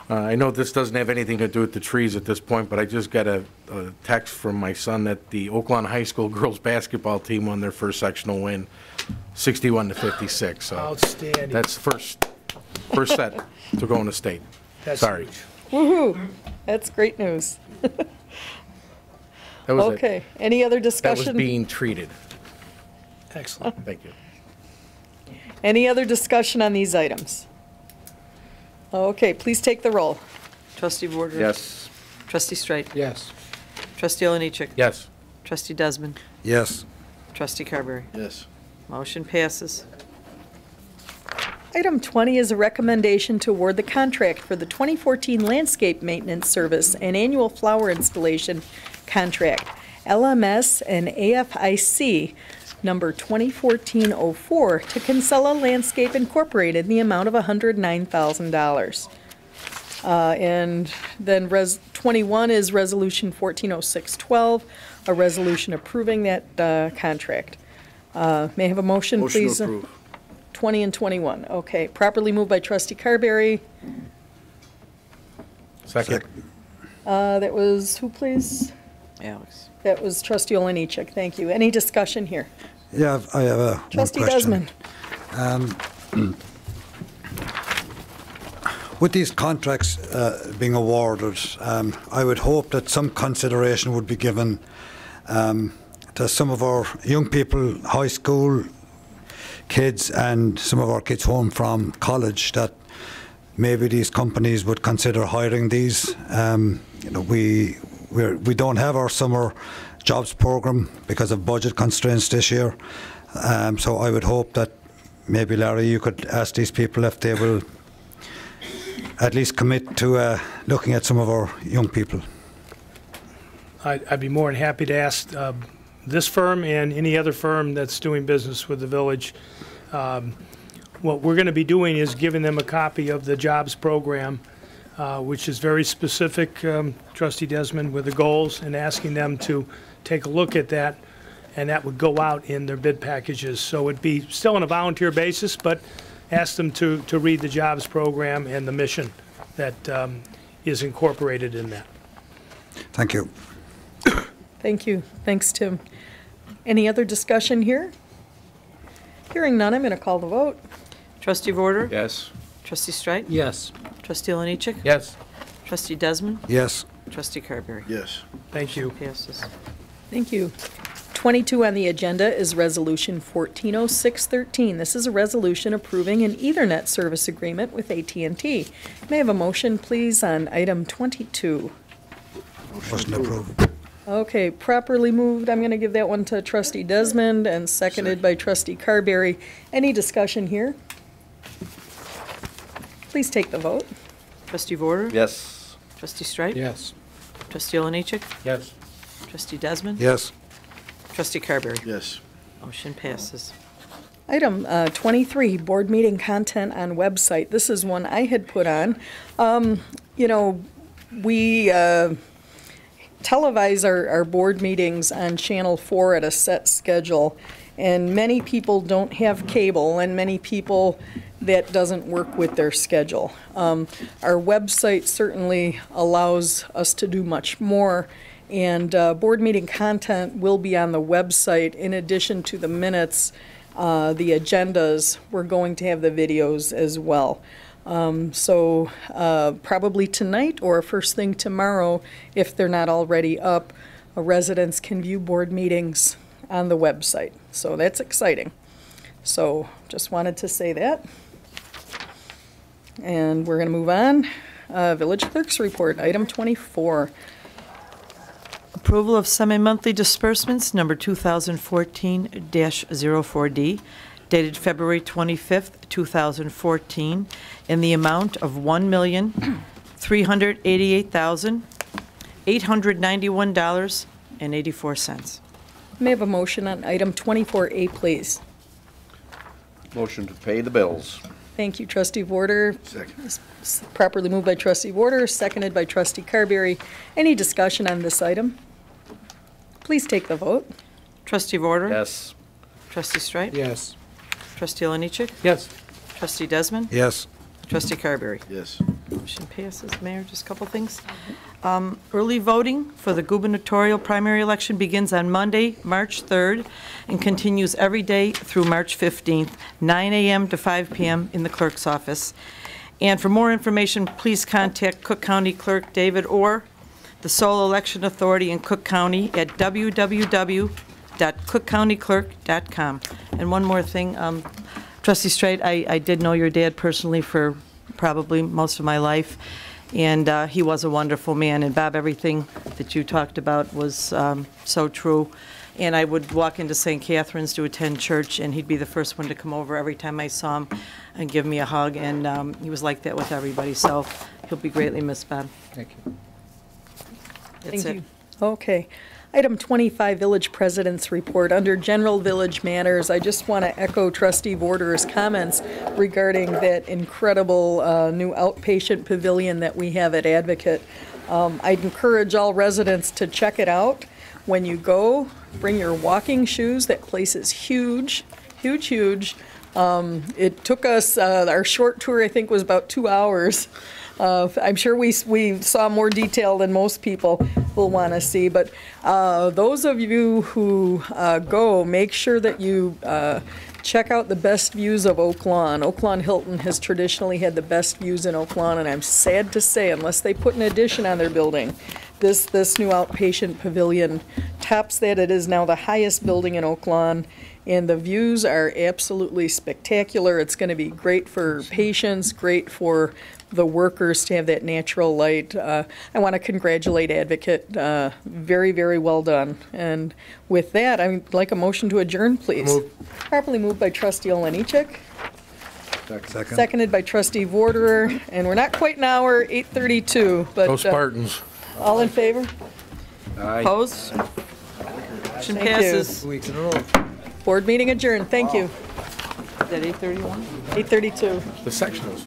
I know this doesn't have anything to do with the trees at this point, but I just got a text from my son that the Oakland High School girls basketball team won their first sectional win, 61-56. So Outstanding. that's first set to go into state. That's Sorry. huge. Woohoo! That's great news. That was it. Okay, any other That was discussion? being treated. Excellent. Thank you. Any other discussion on these items? Okay, please take the roll. Trustee Vorder. Yes. Trustee Streit. Yes. Trustee Oliniechek. Yes. Trustee Desmond. Yes. Trustee Carberry. Yes. Motion passes. Item 20 is a recommendation to award the contract for the 2014 landscape maintenance service and annual flower installation contract, LMS and AFIC number 2014-04 to Kinsella Landscape Incorporated in the amount of $109,000. And then 21 is Resolution 140612, a resolution approving that contract. May I have a motion, Motion please? to approve. 20 and 21, okay. Properly moved by trustee Carberry. Second. That was, who please? Alex. That was trustee Oliniechek, thank you. Any discussion here? Yeah, I have a one Trustee question. Desmond. With these contracts being awarded, I would hope that some consideration would be given to some of our young people, high school kids, and some of our kids home from college, that maybe these companies would consider hiring these. We don't have our summer jobs program because of budget constraints this year. So I would hope that maybe, Larry, you could ask these people if they will at least commit to looking at some of our young people. I'd be more than happy to ask this firm and any other firm that's doing business with the village. What we're going to be doing is giving them a copy of the jobs program, which is very specific, Trustee Desmond, with the goals, and asking them to take a look at that, and that would go out in their bid packages. So it'd be still on a volunteer basis, but ask them to read the jobs program and the mission that is incorporated in that. Thank you. Thank you. Thanks, Tim. Any other discussion here? Hearing none, I'm going to call the vote. Trustee Vorder. Yes. Trustee Streit. Yes. Trustee Oliniechek. Yes. Trustee Desmond. Yes. Trustee Carberry. Yes. Thank you. Passes. Thank you. 22 on the agenda is Resolution 140613. This is a resolution approving an Ethernet service agreement with AT&T. May I have a motion, please, on item 22? Motion approved. Okay, properly moved. I'm going to give that one to trustee Desmond and seconded by trustee Carberry. Any discussion here? Please take the vote. Trustee Vorder. Yes. Trustee Streit. Yes. Trustee Oliniechek. Yes. Trustee Desmond. Yes. Trustee Carberry. Yes. Motion passes. Item 23, board meeting content on website. This is one I had put on. We televise our board meetings on Channel 4 at a set schedule, and many people don't have cable, and many people that doesn't work with their schedule. Our website certainly allows us to do much more, and board meeting content will be on the website in addition to the minutes, the agendas. We're going to have the videos as well. So probably tonight or first thing tomorrow, if they're not already up, residents can view board meetings on the website. So that's exciting. So just wanted to say that. And we're going to move on. Village Clerk's Report, item 24. Approval of semi-monthly disbursements, number 2014-04D, dated February 25th, 2014, in the amount of $1,388,891.84. May I have a motion on item 24A, please? Motion to pay the bills. Thank you, trustee Vorder. Second. Properly moved by trustee Vorder, seconded by trustee Carberry. Any discussion on this item? Please take the vote. Trustee Vorder? Yes. Trustee Streit? Yes. Trustee Oliniechek? Yes. Trustee Desmond? Yes. Trustee Carberry? Yes. Motion passes. Mayor, just a couple things. Early voting for the gubernatorial primary election begins on Monday, March 3rd, and continues every day through March 15th, 9 a.m. to 5 p.m. in the clerk's office. And for more information, please contact Cook County Clerk David Orr, the sole election authority in Cook County, at www.cookcountyclerk.com. And one more thing, Trustee Streit, I did know your dad personally for probably most of my life, and he was a wonderful man. And Bob, everything that you talked about was so true. And I would walk into St. Catherine's to attend church, and he'd be the first one to come over every time I saw him and give me a hug, and he was like that with everybody, so he'll be greatly missed, Bob. Thank you. That's Thank it. you. Okay. Item 25, Village President's Report. Under General Village Matters, I just want to echo trustee Vorder's comments regarding that incredible new outpatient pavilion that we have at Advocate. I'd encourage all residents to check it out. When you go, bring your walking shoes. That place is huge, huge, huge. It took us, our short tour, I think, was about 2 hours. I'm sure we saw more detail than most people will want to see, but those of you who go, make sure that you check out the best views of Oak Lawn. Oak Lawn Hilton has traditionally had the best views in Oak Lawn, and I'm sad to say, unless they put an addition on their building, this new outpatient pavilion tops that. It is now the highest building in Oak Lawn, and the views are absolutely spectacular. It's going to be great for patients, great for the workers to have that natural light. I want to congratulate Advocate. Very, very well done. And with that, I'd like a motion to adjourn, please. Properly moved by trustee Oliniechek. Second. Seconded by trustee Vorderer. And we're not quite an hour, 8:32, but Go Spartans. all in favor? Opposed? Motion Thank you. passes. Board meeting adjourned. Thank you. Is that 8:31? 8:32. The sectionals.